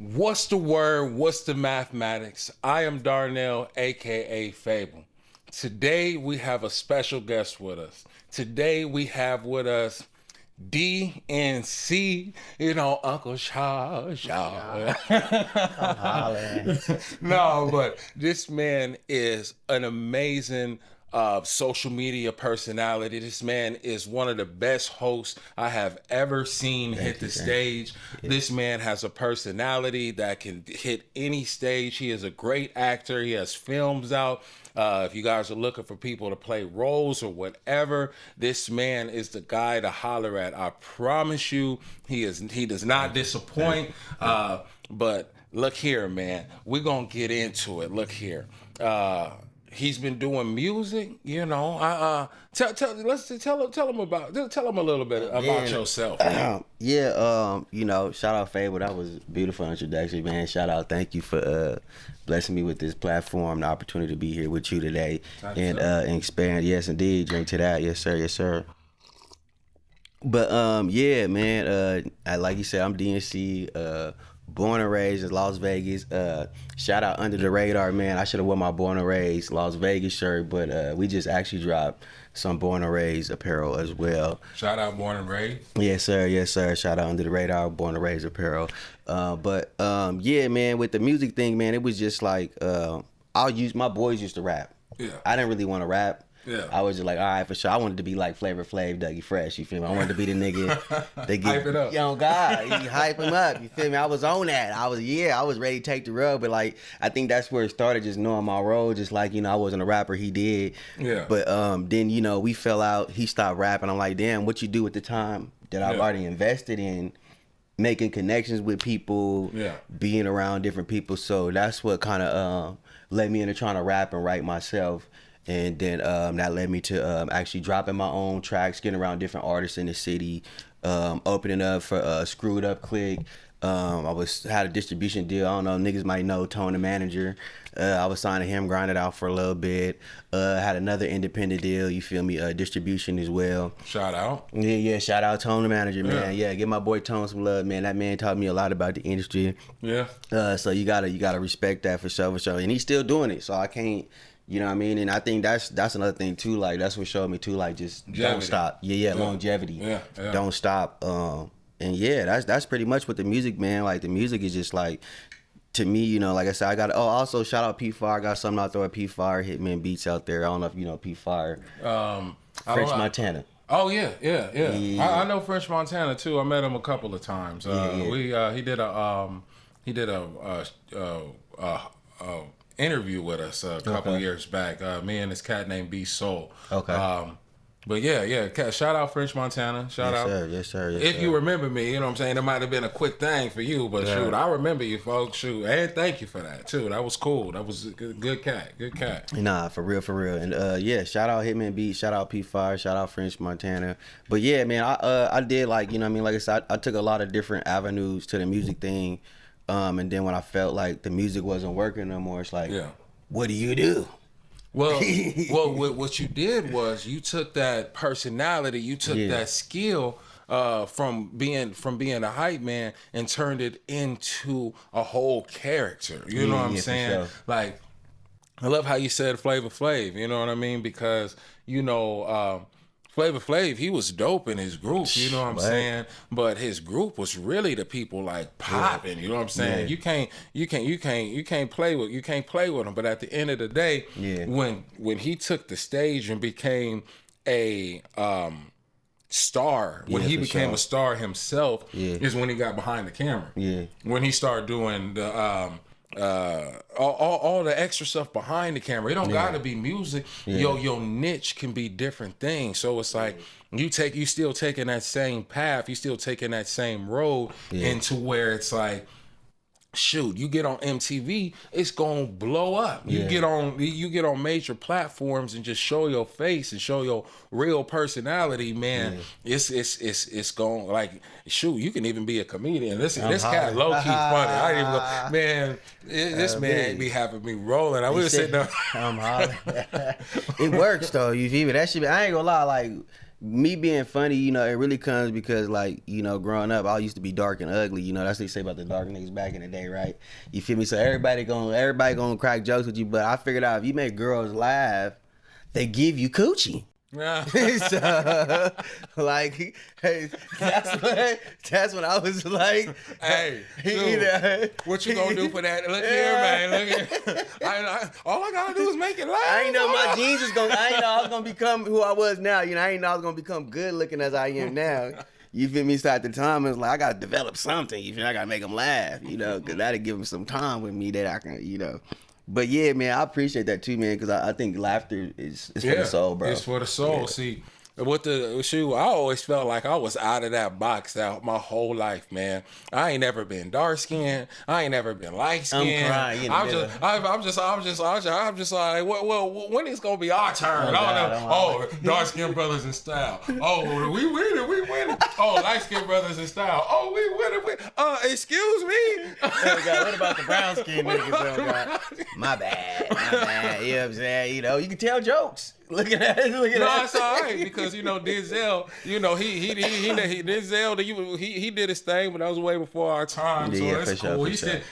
What's the word? What's the mathematics? I am Darnell, aka Phabile. Today we have a special guest with us. Today we have with us DNC, Uncle Shaw. No, but this man is an amazing social media personality. This man is one of the best hosts I have ever seen hit the stage. This man has a personality that can hit any stage. He is a great actor. He has films out. If you guys are looking for people to play roles or whatever, this man is the guy to holler at. I promise you, he does not disappoint. But look here, man. We're going to get into it. Look here. He's been doing music, Tell him a little bit about yourself. Shout out Phabile. That was a beautiful introduction, man. Shout out, thank you for blessing me with this platform, the opportunity to be here with you today and expand. Yes, indeed, drink to that. Yes, sir. Yes, sir. But man. Like you said, I'm DNC. Born and raised in Las Vegas. Shout out Under the Radar, man. I should have worn my Born and Raised Las Vegas shirt, but we just actually dropped some Born and Raised apparel as well. Shout out Born and Raised. Yes, sir. Yes, sir. Shout out Under the Radar, Born and Raised apparel. Man, with the music thing, man, it was just like my boys used to rap. Yeah. I didn't really want to rap. Yeah. I was just like, all right, for sure. I wanted to be like Flavor Flav, Dougie Fresh, you feel me? I wanted to be the nigga that get, hype it up. God, you hype him up, you feel me? I was on that. I was ready to take the rub, but like, I think that's where it started, just knowing my role, just like, I wasn't a rapper, he did. Yeah. But then, we fell out, he stopped rapping. I'm like, damn, what you do with the time that I've already invested in making connections with people, being around different people. So that's what kind of led me into trying to rap and write myself. And then that led me to actually dropping my own tracks, getting around different artists in the city, opening up for Screwed Up Click. I had a distribution deal. I don't know, niggas might know Tone the Manager. I was signing him, grinded out for a little bit. Had another independent deal, you feel me, distribution as well. Shout out. Yeah, shout out Tone the Manager, man. Yeah, give my boy Tone some love, man. That man taught me a lot about the industry. Yeah. So you gotta respect that for sure. And he's still doing it, so I can't. You know what I mean? And I think that's another thing too. Like that's what showed me too. Like just don't stop. Yeah. Longevity. Yeah. Don't stop. And yeah, that's pretty much what the music, man. Like the music is just like, to me, like I said, I got. Oh, also shout out P Fire. I got something out there with P Fire, Hitman Beats out there. I don't know if you know P Fire. French Montana. Oh yeah. I know French Montana too. I met him a couple of times. He did a interview with us a couple years back. Me and this cat named B Soul. Okay. But shout out French Montana. Shout out. Yes, sir. If you remember me, you know what I'm saying? It might have been a quick thing for you, but shoot, I remember you folks. Shoot, and thank you for that too. That was cool. That was a good cat. Good cat. Nah, for real. And shout out Hitman Beats, shout out P Fire, shout out French Montana. But yeah, man, I did like, like I said, I took a lot of different avenues to the music thing. And then when I felt like the music wasn't working no more, it's like, what do you do? Well, what you did was you took that personality, you took that skill from being a hype man and turned it into a whole character. You know what I'm saying? Sure. Like, I love how you said Flavor Flav. You know what I mean? Because Flavor Flav, he was dope in his group, you know what I'm saying? But his group was really the people like popping, you know what I'm saying? Yeah. You can't play with him. But at the end of the day, when he took the stage and became a star, when he became a star himself, is when he got behind the camera. Yeah. When he started doing the all the extra stuff behind the camera. It don't gotta be music. Your niche can be different things. So it's like you still taking that same path, you still taking that same road into where it's like, shoot, you get on MTV, it's gonna blow up. You get on major platforms and just show your face and show your real personality, man. It's going, like, shoot, you can even be a comedian. This cat low key funny. I didn't even go, man. This man be having me rolling. I was sitting there. I'm hollering. It works though. You feel me? That shit. I ain't gonna lie. Like, me being funny, you know, it really comes because, like, you know, growing up, I used to be dark and ugly. You know, that's what they say about the dark niggas back in the day, right? You feel me? So everybody gonna crack jokes with you, but I figured out if you make girls laugh, they give you coochie. Yeah. So, like, hey, that's when I was like, hey, dude, what you gonna do for that? Look here, man. Look here. All I gotta do is make it laugh. I ain't know my jeans was gonna. I ain't know I was gonna become who I was now. You know, I ain't know I was gonna become good looking as I am now. You feel me? So at the time, it's like I gotta develop something. You feel me? I gotta make them laugh. You know, because that'll give them some time with me that I can. You know. But yeah, man, I appreciate that too, man, because I think laughter is for the soul, bro. It's for the soul. Yeah. See, with the shoe, I always felt like I was out of that box out my whole life, man. I ain't never been dark skinned. I ain't never been light skinned. I'm just like, well, when is gonna be our turn? Dark skinned brothers in style. Oh, we winning. Oh, light skinned brothers in style. Oh, we winning. Excuse me. What about the brown skinned niggas? My bad. You know what I'm saying? You know, you can tell jokes. Look at that. No, it's all right because you know Denzel. You know he Denzel. He did his thing, but that was way before our time. So that's cool.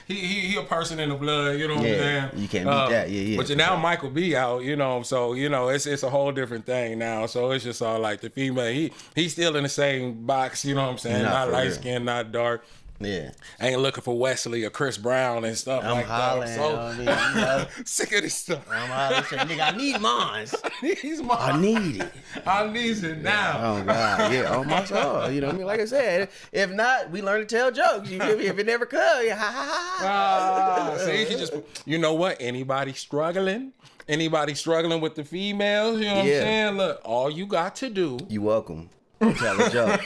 He a person in the blood. You know what I'm saying? You can't beat that. Yeah. But now Michael B out. You know, so you know it's a whole different thing now. So it's just all like the female. He's still in the same box. You know what I'm saying? Not light skin, not dark. Yeah, I ain't looking for Wesley or Chris Brown and stuff like that. So you know, sick of this stuff. I'm hollering, nigga, I need mine. I need it. I need it now. Oh God, yeah, on my soul. You know what I mean? Like I said, if not, we learn to tell jokes. You feel me? If it never comes, see, he just, you know what? Anybody struggling with the females? You know what I'm saying? Look, all you got to do. You welcome. Tell a joke.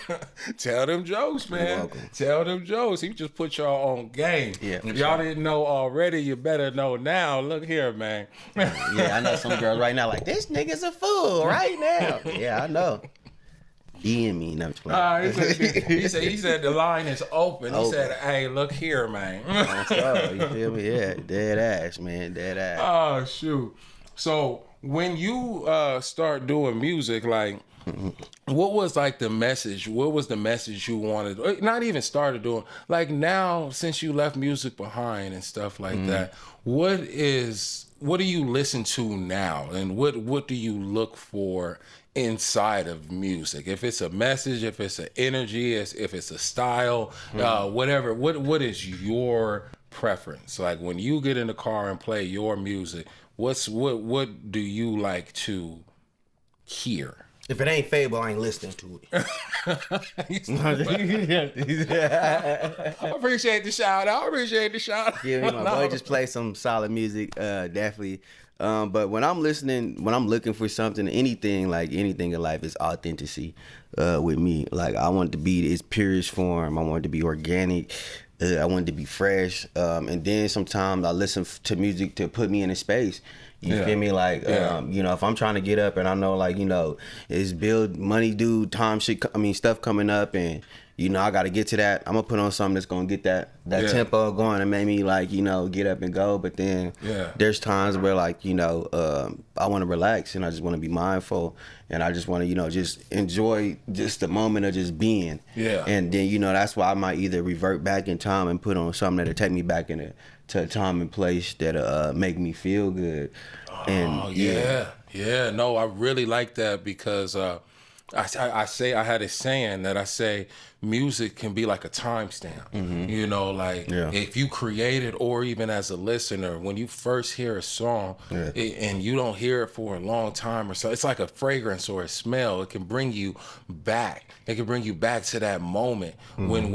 Tell them jokes, man. Tell them jokes. He just put y'all on game. Yeah, if y'all didn't know already, you better know now. Look here, man. Yeah, I know some girls right now like, this nigga's a fool right now. Yeah, I know. DM me. No, he said the line is open. He said, hey, look here, man. You feel me? Yeah, dead ass, man. Dead ass. Oh, shoot. So when you start doing music, like, what was like the message? What was the message you wanted? Or not even started doing. Like now, since you left music behind and stuff like that, what do you listen to now, and what do you look for inside of music? If it's a message, if it's an energy, if it's a style, whatever. What is your preference? Like when you get in the car and play your music, what do you like to hear? If it ain't Phabile, I ain't listening to it. I appreciate the shout out. Yeah, my boy just play some solid music, definitely. But when I'm looking for something, anything in life is authenticity with me. Like I want it to be its purest form. I want it to be organic. I want it to be fresh. And then sometimes I listen to music to put me in a space. You feel me? Like, you know, if I'm trying to get up and I know, like, you know, it's build money, dude, stuff coming up and, you know, I got to get to that. I'm going to put on something that's going to get that tempo going and make me, like, you know, get up and go. But then there's times where, like, you know, I want to relax and I just want to be mindful and I just want to, you know, just enjoy just the moment of just being. Yeah. And then, you know, that's why I might either revert back in time and put on something that'll take me back to a time and place that'll make me feel good. No, I really like that because I had a saying that I say music can be like a timestamp. You know, like if you create it or even as a listener, when you first hear a song and you don't hear it for a long time or so, it's like a fragrance or a smell. It can bring you back. It can bring you back to that moment when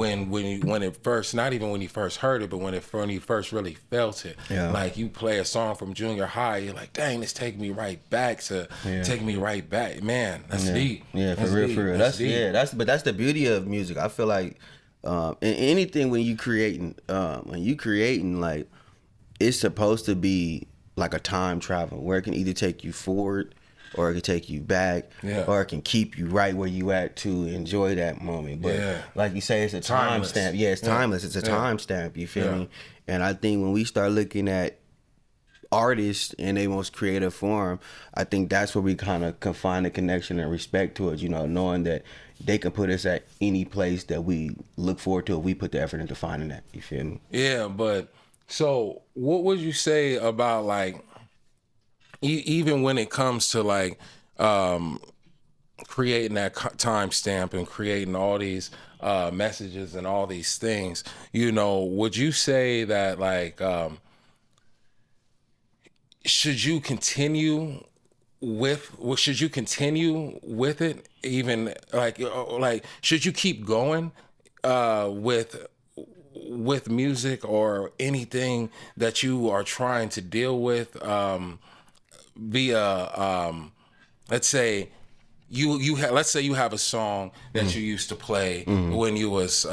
it first, not even when you first heard it, but when you first really felt it. Yeah. Like you play a song from junior high, you're like, dang, this take me right back. Man, that's deep. Yeah, for real. That's the beauty of music. I feel like in anything when you creating, like it's supposed to be like a time travel where it can either take you forward or it can take you back, or it can keep you right where you at to enjoy that moment. But like you say, it's a timestamp. Yeah, it's timeless. It's a timestamp. You feel me? And I think when we start looking at artist in their most creative form, I think that's where we kind of can find a connection and respect towards, you know, knowing that they can put us at any place that we look forward to if we put the effort into finding that. You feel me? Yeah, but so what would you say about like even when it comes to like creating that timestamp and creating all these messages and all these things, you know, would you say that like should you continue with it, even like should you keep going with music or anything that you are trying to deal with via let's say let's say you have a song that you used to play when you was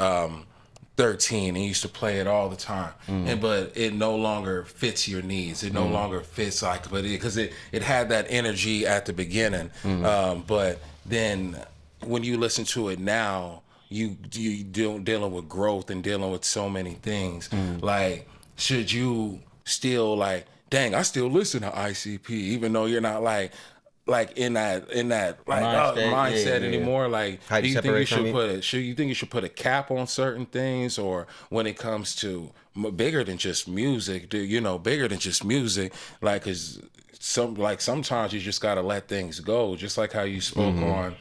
13 and you used to play it all the time, but it no longer fits your needs. It no longer fits like, but because it had that energy at the beginning, but then when you listen to it now, you dealing with growth and dealing with so many things. Like, should you still like, dang, I still listen to ICP even though you're not like in that like mindset anymore? Like, do you think you should put a cap on certain things, or when it comes to bigger than just music, like, cause sometimes you just gotta let things go, just like how you spoke on,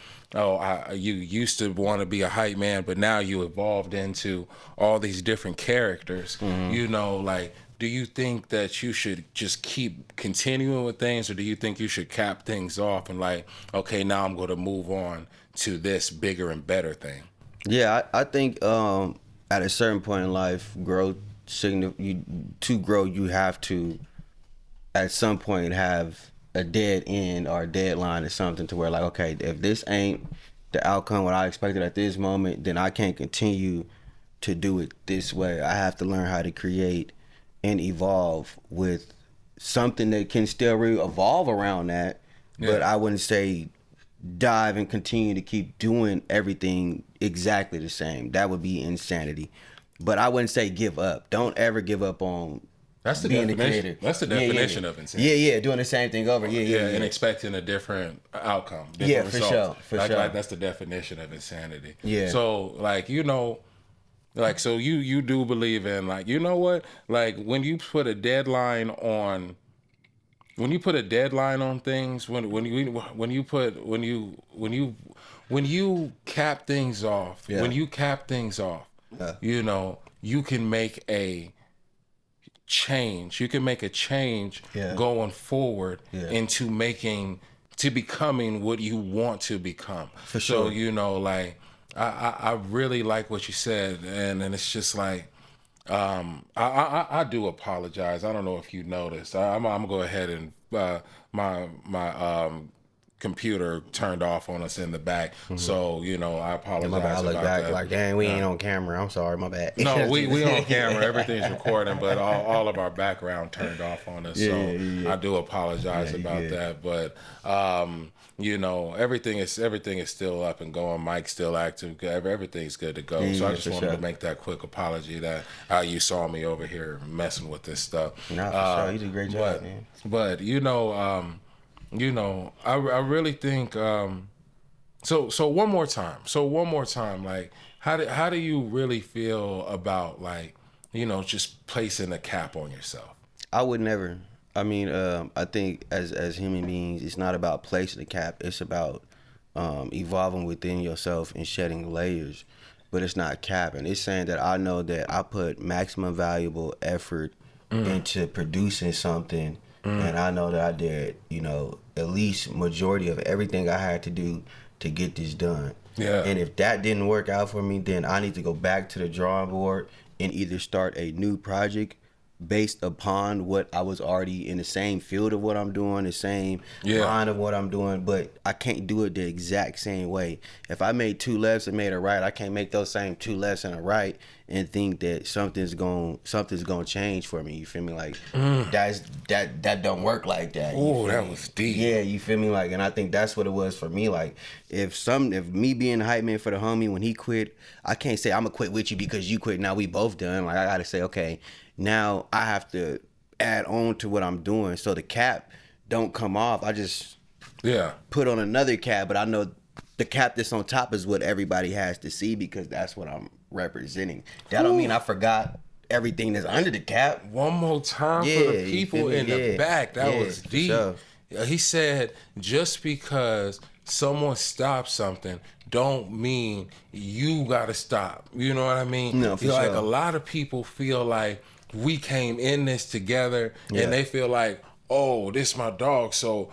you used to want to be a hype man, but now you evolved into all these different characters, you know, like, do you think that you should just keep continuing with things, or do you think you should cap things off and like, okay, now I'm going to move on to this bigger and better thing? Yeah, I think at a certain point in life, to grow, you have to at some point have a dead end or a deadline or something to where like, okay, if this ain't the outcome what I expected at this moment, then I can't continue to do it this way. I have to learn how to create and evolve with something that can still evolve around that, but I wouldn't say dive and continue to keep doing everything exactly the same. That would be insanity. But I wouldn't say give up. Don't ever give up on being the creator. That's the definition of insanity. Yeah, doing the same thing over. Yeah, and expecting a different outcome. Different results. For sure. Like, that's the definition of insanity. Yeah. So, like, you know, like, so you do believe in, like, you know what? Like, when you put a deadline on things, when you cap things off, you know, you can make a change. You can make a change going forward into becoming what you want to become. For sure. So, you know, like, I really like what you said, and it's just like, I do apologize. I don't know if you noticed. I'm gonna go ahead and my computer turned off on us in the back, so you know, I apologize. My bad. I look about back that. like, dang, we ain't on camera. I'm sorry, my bad. No, we on camera. Everything's recording, but all of our background turned off on us. I do apologize about that. But you know, everything is still up and going. Mike's still active. Everything's good to go. So I just wanted to make that quick apology that you saw me over here messing with this stuff. No, for sure. You did a great job, man. But you know, I really think. So one more time, like, how do you really feel about, like, you know, just placing a cap on yourself? I would never. I mean, I think as human beings, it's not about placing a cap. It's about evolving within yourself and shedding layers. But it's not capping. It's saying that I know that I put maximum valuable effort into producing something, and I know that I did, you know, at least majority of everything I had to do to get this done. Yeah. And if that didn't work out for me, then I need to go back to the drawing board and either start a new project based upon what I was already in the same field of what I'm doing, the same line of what I'm doing, but I can't do it the exact same way. If I made 2 lefts and made a right, I can't make those same 2 lefts and a right and think that something's gonna change for me. You feel me? Like, that don't work like that. Oh, that was deep. Yeah, you feel me? Like, and I think that's what it was for me. Like, if me being the hype man for the homie when he quit, I can't say I'm gonna quit with you because you quit. Now we both done. Like, I gotta say, okay, now I have to add on to what I'm doing. So the cap don't come off. I just put on another cap, but I know the cap that's on top is what everybody has to see because that's what I'm representing. That don't mean I forgot everything that's under the cap. One more time for the people in the back. That was deep. Sure. He said, just because someone stops something don't mean you gotta stop. You know what I mean? No, for like sure. A lot of people feel like we came in this together and they feel like, oh, this my dog, so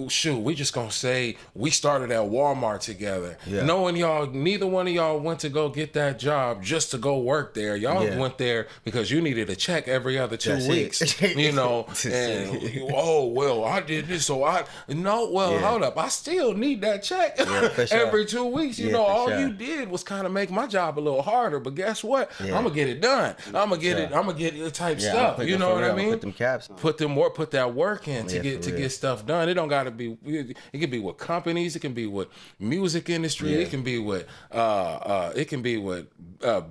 shoot, we just gonna say we started at Walmart together. Knowing y'all, neither one of y'all went to go get that job just to go work there. Y'all went there because you needed a check every other 2 weeks. You know, and I did this, so hold up, I still need that check every 2 weeks. You know, all you did was kind of make my job a little harder, but guess what? I'm gonna get it done. I'm gonna get it type stuff. You know what I mean? Put them caps on. Put that work in to get stuff done. It don't gotta be. It can be with companies. It can be with music industry. It can be with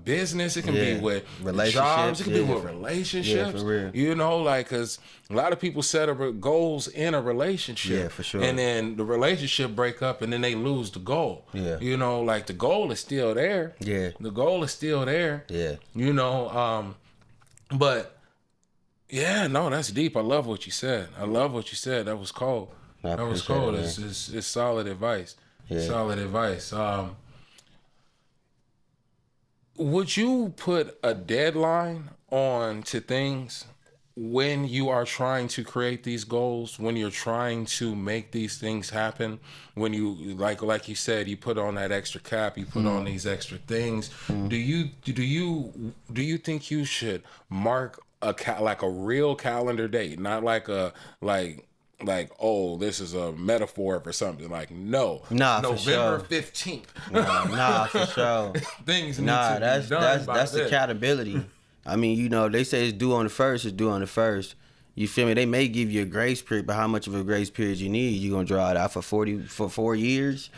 business. It can be with jobs. It can be with relationships. For real. You know, like because a lot of people set up goals in a relationship. Yeah, for sure. And then the relationship break up, and then they lose the goal. Yeah. You know, like the goal is still there. Yeah. The goal is still there. Yeah. You know, but. Yeah, no, that's deep. I love what you said. That was cold. That was cold. It's solid advice. Yeah. Solid advice. Would you put a deadline on to things when you are trying to create these goals, when you're trying to make these things happen, when you like you said, you put on that extra cap, you put on these extra things. Do you think you should mark like a real calendar date, not like a oh, this is a metaphor for something, like November 15th. For sure. Things need to be done that's accountability. I mean, you know, they say it's due on the 1st, it's due on the 1st. You feel me? They may give you a grace period, but how much of a grace period you need? You gonna draw it out for 4 years?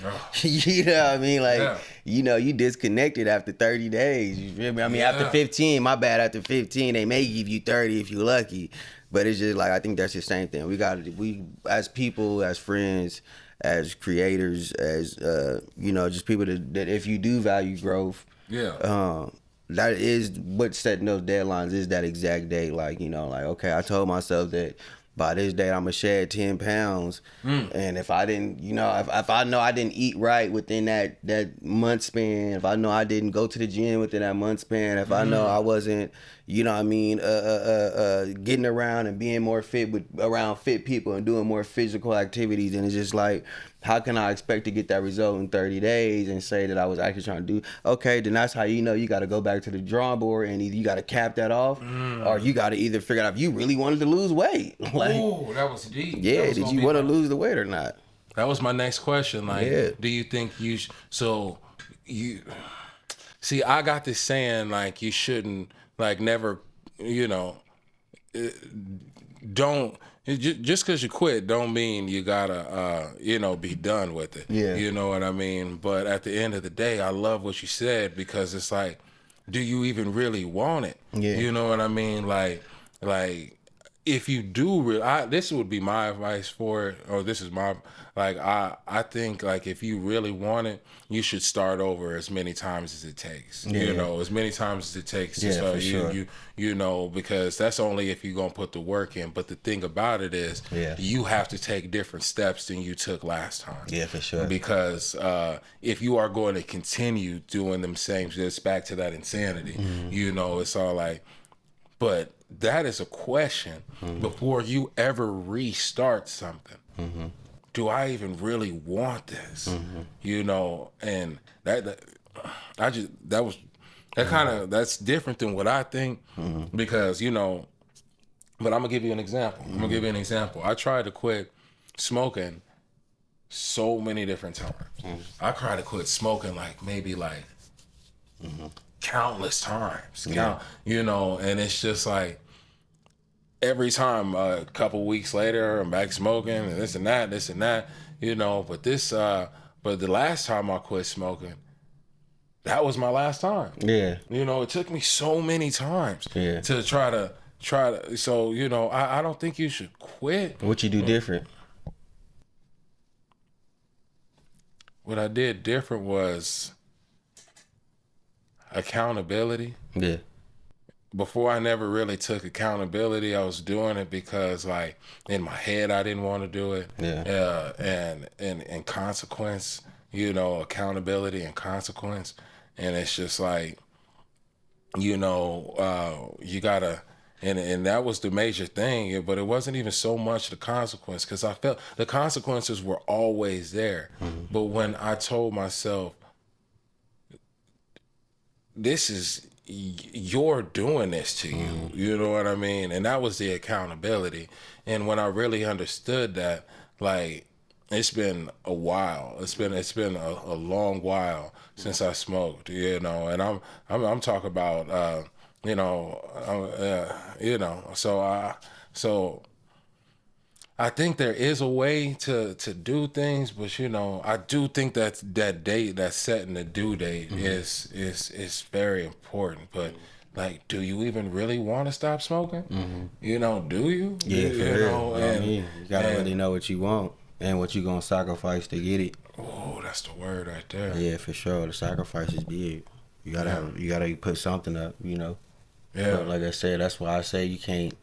You know what I mean? Like, you know, you disconnected after 30 days. You feel me? I mean, after 15, my bad. After 15, they may give you 30 if you're lucky. But it's just like, I think that's the same thing. We as people, as friends, as creators, as you know, just people that if you do value growth, that is what setting those deadlines is, that exact date. Like, you know, like, okay, I told myself that by this date I'm gonna shed 10 pounds. And if I didn't, you know, if I know I didn't eat right within that month span, if I know I didn't go to the gym within that month span, if I know I wasn't, you know what I mean, getting around and being more fit around fit people and doing more physical activities, and it's just like, how can I expect to get that result in 30 days and say that I was actually trying to do? Okay, then that's how you know you got to go back to the drawing board, and either you got to cap that off, or you got to either figure out if you really wanted to lose weight. Like, oh, that was deep. Yeah, did you want to lose the weight or not? That was my next question. Like, do you think you see? I got this saying, like, you shouldn't, like, never, you know, don't. Just because you quit don't mean you gotta, you know, be done with it. Yeah. You know what I mean? But at the end of the day, I love what you said, because it's like, do you even really want it? Yeah. You know what I mean? Like if you do this would be my advice for it, or this is my, like, I think, like, if you really want it, you should start over as many times as it takes. Yeah. You know, as many times as it takes to start. You know, because that's only if you're gonna put the work in. But the thing about it is, you have to take different steps than you took last time. Yeah, for sure. Because if you are going to continue doing them same, just back to that insanity, you know, it's all like, but that is a question before you ever restart something. Do I even really want this? You know, and that's different than what I think, because, you know, but I'm gonna give you an example. I tried to quit smoking so many different times. I tried to quit smoking maybe countless times. You know, and it's just like, every time, a couple weeks later, I'm back smoking, and this and that, you know. But the last time I quit smoking, that was my last time. Yeah. You know, it took me so many times to try to try to. So I don't think you should quit. What you do different? What I did different was accountability. Yeah. Before, I never really took accountability. I was doing it because, like, in my head, I didn't want to do it. Yeah. And consequence, accountability and consequence. And it's just like, you gotta, and that was the major thing. But it wasn't even so much the consequence, because I felt the consequences were always there. Mm-hmm. But when I told myself, this is, you're doing this to you, you know what I mean? And that was the accountability. And when I really understood that, like, it's been a while. It's been a long while since I smoked, and I'm talking about, so I think there is a way to do things, but I do think that date, that setting the due date, is very important. But like, do you even really want to stop smoking? Mm-hmm. Do you? Yeah, you gotta really know what you want and what you gonna sacrifice to get it. Oh, that's the word right there. Yeah, for sure. The sacrifice is big. You gotta put something up. Yeah. But like I said, that's why I say you can't.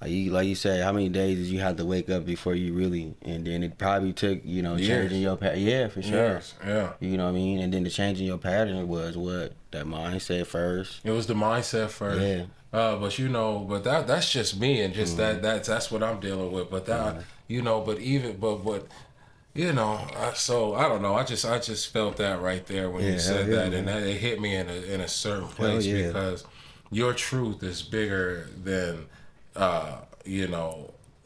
Like you said, how many days did you have to wake up before you really, and then it probably took, changing your pattern. Yeah, for sure. Yes, yeah. You know what I mean? And then the changing your pattern was what? That mindset first. It was the mindset first. Yeah. But that's just me, and just that's what I'm dealing with. But that, so I don't know. I just felt that right there when you said that, and that, it hit me in a certain place, because your truth is bigger than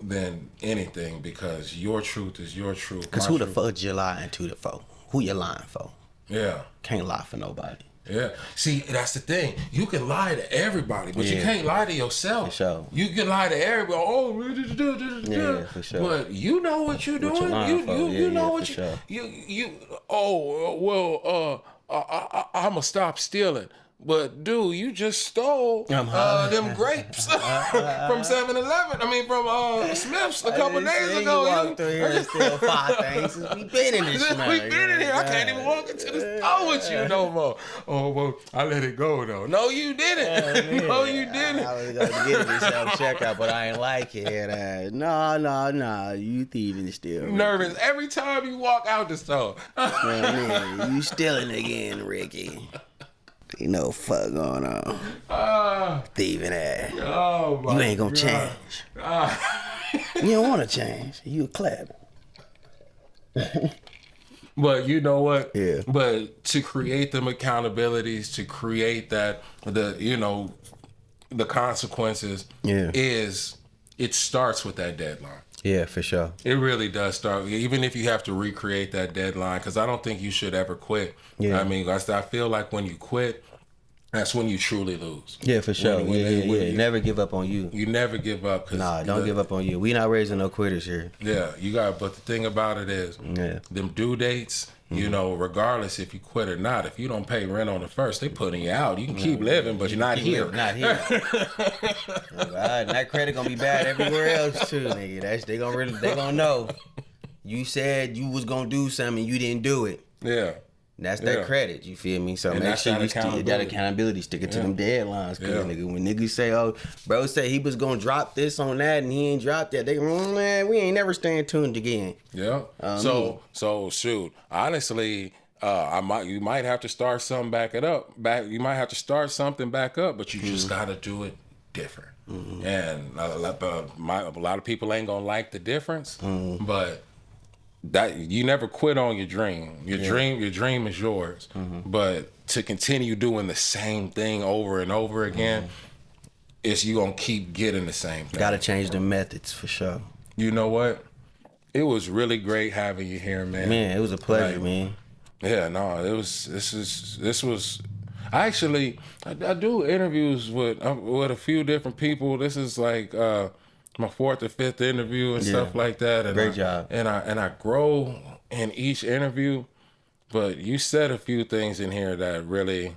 than anything, because your truth is your truth. Because who the fuck you lying to the for? Who you lying for? Yeah. Can't lie for nobody. Yeah. See, that's the thing. You can lie to everybody, but you can't lie to yourself. For sure. You can lie to everybody. Yeah, for sure. But you know what you're doing. You know what you. I'ma stop stealing. But dude, you just stole them grapes from 7-Eleven. I mean, from Smith's a couple days ago. You walked through here and steal 5 things. We been in this smell. We been in here. I can't even walk into the store with you no more. Oh, well, I let it go though. No, you didn't. No, you didn't. I was gonna get it to self-checkout, but I ain't like it. No. You thieving still. Nervous every time you walk out the store. You stealing again, Ricky. You know what fuck going on. Thieving ass. Oh my God. You ain't gonna change. You don't wanna change. You a clap. But you know what? Yeah. But to create them accountabilities, to create that, the consequences, it starts with that deadline. Yeah, for sure. It really does start, even if you have to recreate that deadline, because I don't think you should ever quit. Yeah. I mean, I feel like when you quit, that's when you truly lose. Yeah, for sure. When never give up on you. You never give up. Don't give up on you. We not raising no quitters here. Yeah, you got. But the thing about it is, them due dates. Regardless if you quit or not, if you don't pay rent on the first, they putting you out. You can keep living, but you're not here. Not here. And that credit gonna be bad everywhere else too, nigga. They gonna know. You said you was gonna do something, you didn't do it. Yeah. That's that credit, you feel me? So and make sure you stick that accountability, stick it to them deadlines. Cause nigga, when niggas say, "Oh, bro said he was gonna drop this on that and he ain't dropped that," they go, "Man, we ain't never staying tuned again." Yeah. So shoot. Honestly, you might have to start something you might have to start something back up, but you just gotta do it different. Mm-hmm. And a lot of people ain't gonna like the difference, but. That you never quit on your dream. Your dream is yours. Mm-hmm. But to continue doing the same thing over and over again, it's you gonna keep getting the same thing. Gotta change the methods for sure. You know what? It was really great having you here, man. Man, it was a pleasure, man. Yeah, no, it was. This was. I do interviews with a few different people. This is like. My 4th or 5th interview and stuff like that. And great job. And I grow in each interview, but you said a few things in here that really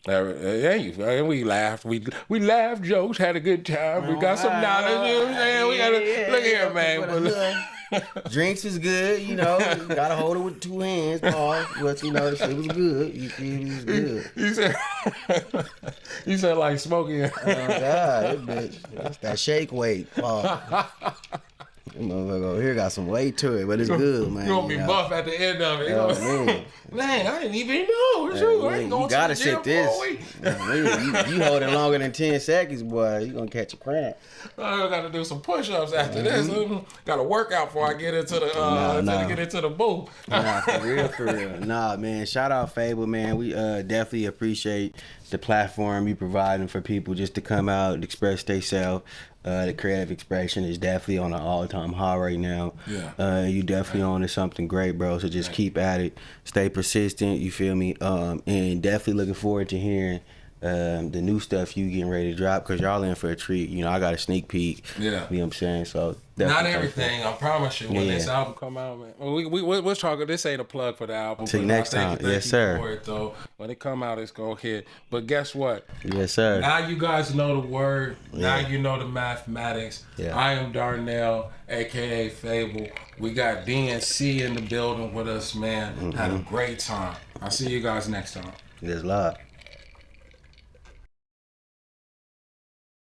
Yeah, we laughed. We laughed, jokes, had a good time. We got some knowledge. You know what I'm saying? We gotta look here, man. Drinks is good, you know. You gotta hold it with 2 hands, Paul. But you know, it was good. You feel me? It was good. You said like smoking. Oh God, bitch. That's that shake weight, Paul. That motherfucker over here got some weight to it, but it's good, man. You gonna be buff at the end of it. Man, I didn't even know. I ain't going you gotta to the gym sit this. for a week. You hold it longer than 10 seconds, boy. You gonna catch a cramp. I gotta do some push-ups after this. Gotta work out before I get into the get into the booth. Nah, for real. Nah, man. Shout out Phabile, man. We definitely appreciate the platform you providing for people just to come out and express themselves. The creative expression is definitely on an all-time high right now. Yeah. You definitely on to something great, bro. So just keep at it. Stay persistent, you feel me? And definitely looking forward to hearing the new stuff you getting ready to drop, because y'all in for a treat. You know, I got a sneak peek. Yeah. You know what I'm saying? So not everything, I promise you. When this album come out, man. We're talking. This ain't a plug for the album. Till next time. Yes, sir. For it, though. When it come out, it's gonna hit. But guess what? Yes, sir. Now you guys know the word. Now you know the mathematics. Yeah. I am Darnell, aka Phabile. We got DNC in the building with us, man. Had a great time. I'll see you guys next time. There's love.